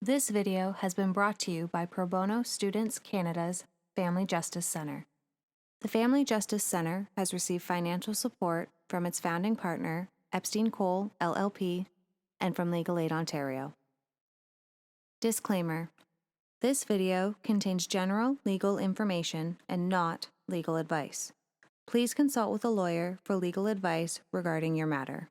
This video has been brought to you by Pro Bono Students Canada's Family Justice Centre. The Family Justice Centre has received financial support from its founding partner, Epstein Cole LLP, and from Legal Aid Ontario. Disclaimer: this video contains general legal information and not legal advice. Please consult with a lawyer for legal advice regarding your matter.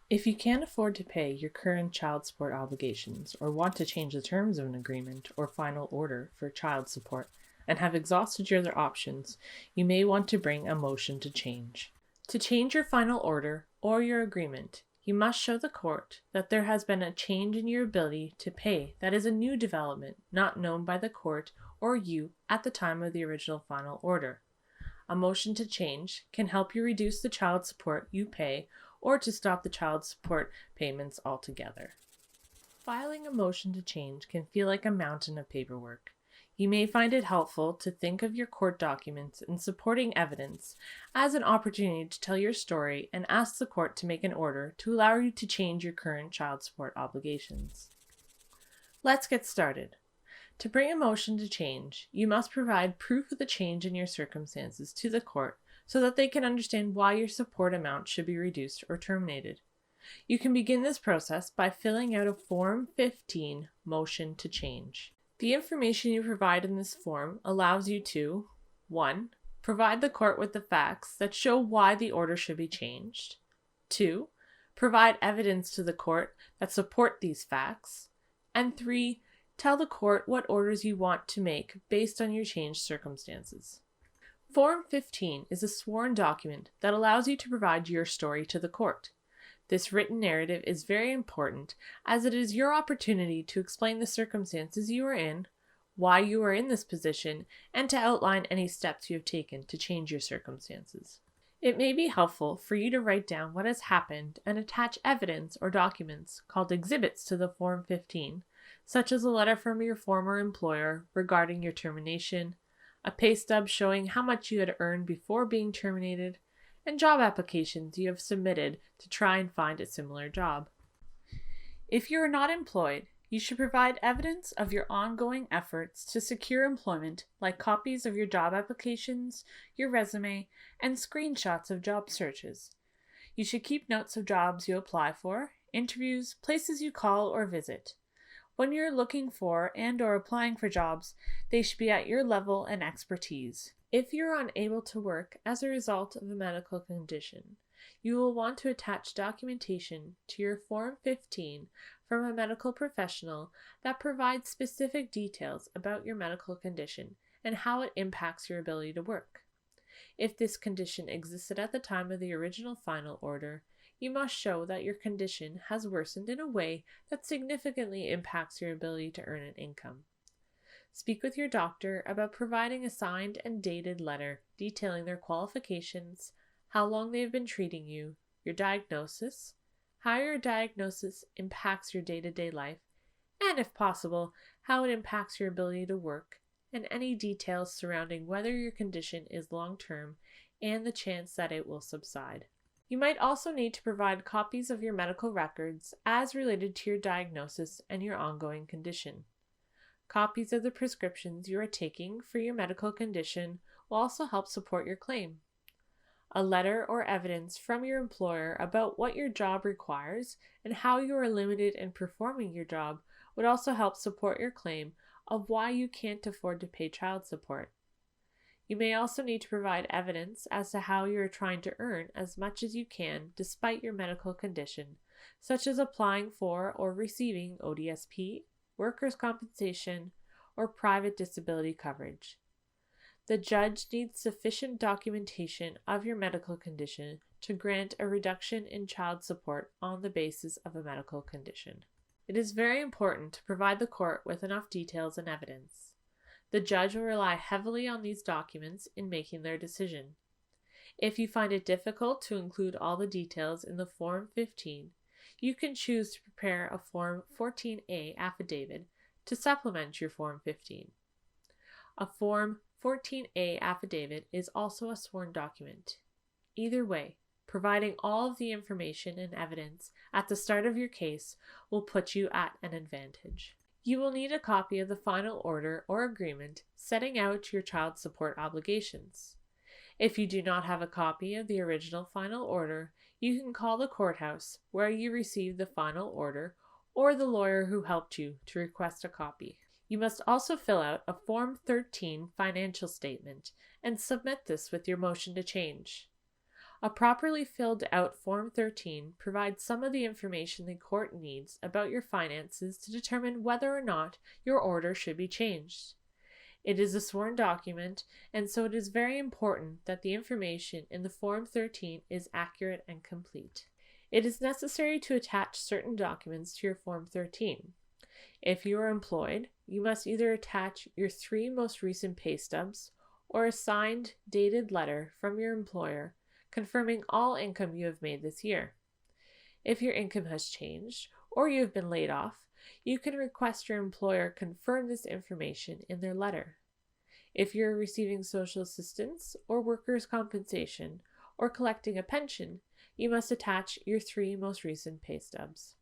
If you can't afford to pay your current child support obligations or want to change the terms of an agreement or final order for child support and have exhausted your other options, you may want to bring a motion to change. To change your final order or your agreement, you must show the court that there has been a change in your ability to pay that is a new development not known by the court or you at the time of the original final order. A motion to change can help you reduce the child support you pay or to stop the child support payments altogether. Filing a motion to change can feel like a mountain of paperwork. You may find it helpful to think of your court documents and supporting evidence as an opportunity to tell your story and ask the court to make an order to allow you to change your current child support obligations. Let's get started. To bring a motion to change, you must provide proof of the change in your circumstances to the court so that they can understand why your support amount should be reduced or terminated. You can begin this process by filling out a Form 15 motion to change. The information you provide in this form allows you to 1. Provide the court with the facts that show why the order should be changed. 2. Provide evidence to the court that support these facts. And 3. Tell the court what orders you want to make based on your changed circumstances. Form 15 is a sworn document that allows you to provide your story to the court. This written narrative is very important as it is your opportunity to explain the circumstances you are in, why you are in this position, and to outline any steps you have taken to change your circumstances. It may be helpful for you to write down what has happened and attach evidence or documents called exhibits to the Form 15, such as a letter from your former employer regarding your termination, a pay stub showing how much you had earned before being terminated, and job applications you have submitted to try and find a similar job. If you are not employed, you should provide evidence of your ongoing efforts to secure employment, like copies of your job applications, your resume, and screenshots of job searches. You should keep notes of jobs you apply for, interviews, places you call or visit. When you're looking for and/or applying for jobs, they should be at your level and expertise. If you're unable to work as a result of a medical condition, you will want to attach documentation to your Form 15 from a medical professional that provides specific details about your medical condition and how it impacts your ability to work. If this condition existed at the time of the original final order, you must show that your condition has worsened in a way that significantly impacts your ability to earn an income. Speak with your doctor about providing a signed and dated letter detailing their qualifications, how long they have been treating you, your diagnosis, how your diagnosis impacts your day-to-day life, and if possible, how it impacts your ability to work, and any details surrounding whether your condition is long-term and the chance that it will subside. You might also need to provide copies of your medical records as related to your diagnosis and your ongoing condition. Copies of the prescriptions you are taking for your medical condition will also help support your claim. A letter or evidence from your employer about what your job requires and how you are limited in performing your job would also help support your claim of why you can't afford to pay child support. You may also need to provide evidence as to how you are trying to earn as much as you can despite your medical condition, such as applying for or receiving ODSP, workers' compensation, or private disability coverage. The judge needs sufficient documentation of your medical condition to grant a reduction in child support on the basis of a medical condition. It is very important to provide the court with enough details and evidence. The judge will rely heavily on these documents in making their decision. If you find it difficult to include all the details in the Form 15, you can choose to prepare a Form 14A affidavit to supplement your Form 15. A Form 14A affidavit is also a sworn document. Either way, Providing all of the information and evidence at the start of your case will put you at an advantage. You will need a copy of the final order or agreement setting out your child support obligations. If you do not have a copy of the original final order, you can call the courthouse where you received the final order or the lawyer who helped you to request a copy. You must also fill out a Form 13 financial statement and submit this with your motion to change. A properly filled out Form 13 provides some of the information the court needs about your finances to determine whether or not your order should be changed. It is a sworn document, and so it is very important that the information in the Form 13 is accurate and complete. It is necessary to attach certain documents to your Form 13. If you are employed, you must either attach your 3 most recent pay stubs or a signed, dated letter from your employer confirming all income you have made this year. If your income has changed or you have been laid off, you can request your employer confirm this information in their letter. If you're receiving social assistance or workers' compensation or collecting a pension, you must attach your 3 most recent pay stubs.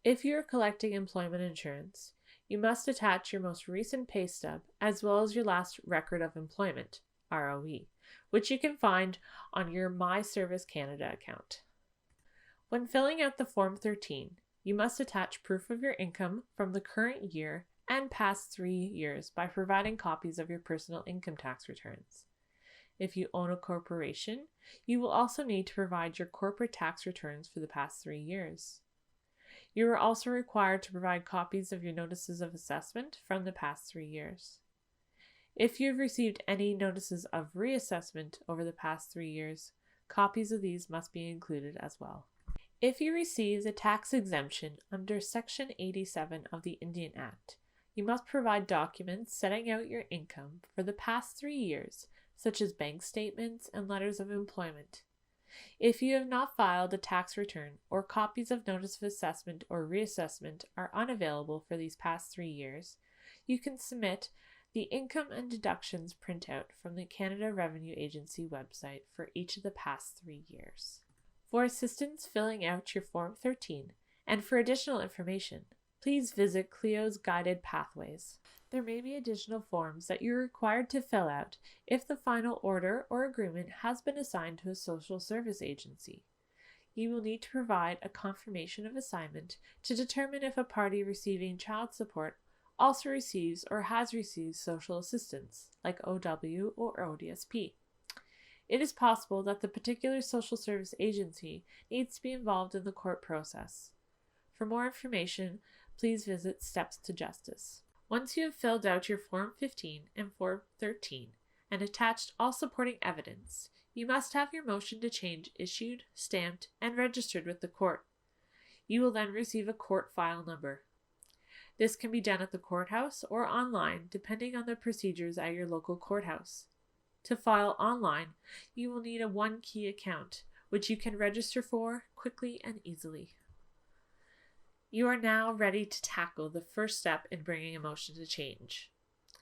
If you are collecting employment insurance, you must attach your most recent pay stub as well as your last record of employment, ROE, which you can find on your My Service Canada account. When filling out the Form 13, you must attach proof of your income from the current year and past 3 years by providing copies of your personal income tax returns. If you own a corporation, you will also need to provide your corporate tax returns for the past 3 years. You are also required to provide copies of your notices of assessment from the past 3 years. If you have received any notices of reassessment over the past 3 years, copies of these must be included as well. If you received a tax exemption under Section 87 of the Indian Act, you must provide documents setting out your income for the past 3 years, such as bank statements and letters of employment. If you have not filed a tax return or copies of notice of assessment or reassessment are unavailable for these past 3 years, you can submit the income and deductions printout from the Canada Revenue Agency website for each of the past 3 years. For assistance filling out your Form 13 and for additional information, please visit Clio's Guided Pathways. There may be additional forms that you're required to fill out if the final order or agreement has been assigned to a social service agency. You will need to provide a confirmation of assignment to determine if a party receiving child support also receives or has received social assistance, like OW or ODSP. It is possible that the particular social service agency needs to be involved in the court process. For more information, please visit Steps to Justice. Once you have filled out your Form 15 and Form 13 and attached all supporting evidence, you must have your motion to change issued, stamped, and registered with the court. You will then receive a court file number. This can be done at the courthouse or online, depending on the procedures at your local courthouse. To file online, you will need a one-key account, which you can register for quickly and easily. You are now ready to tackle the first step in bringing a motion to change.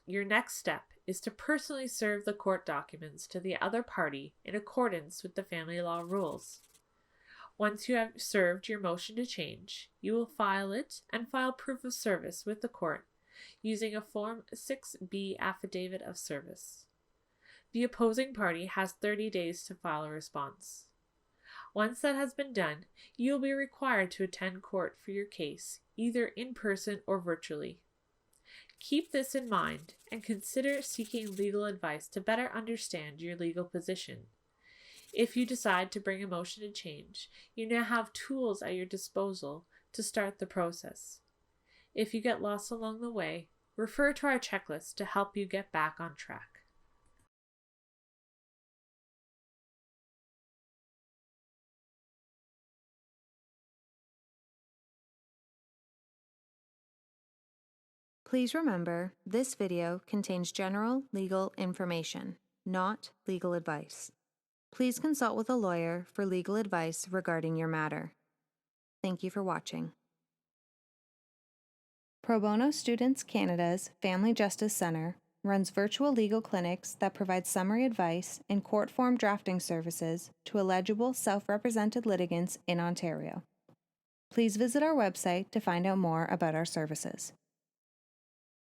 Your next step is to personally serve the court documents to the other party in accordance with the family law rules. Once you have served your motion to change, you will file it and file proof of service with the court using a Form 6B affidavit of service. The opposing party has 30 days to file a response. Once that has been done, you will be required to attend court for your case, either in person or virtually. Keep this in mind and consider seeking legal advice to better understand your legal position. If you decide to bring a motion to change, you now have tools at your disposal to start the process. If you get lost along the way, refer to our checklist to help you get back on track. Please remember, this video contains general legal information, not legal advice. Please consult with a lawyer for legal advice regarding your matter. Thank you for watching. Pro Bono Students Canada's Family Justice Centre runs virtual legal clinics that provide summary advice and court form drafting services to eligible self-represented litigants in Ontario. Please visit our website to find out more about our services.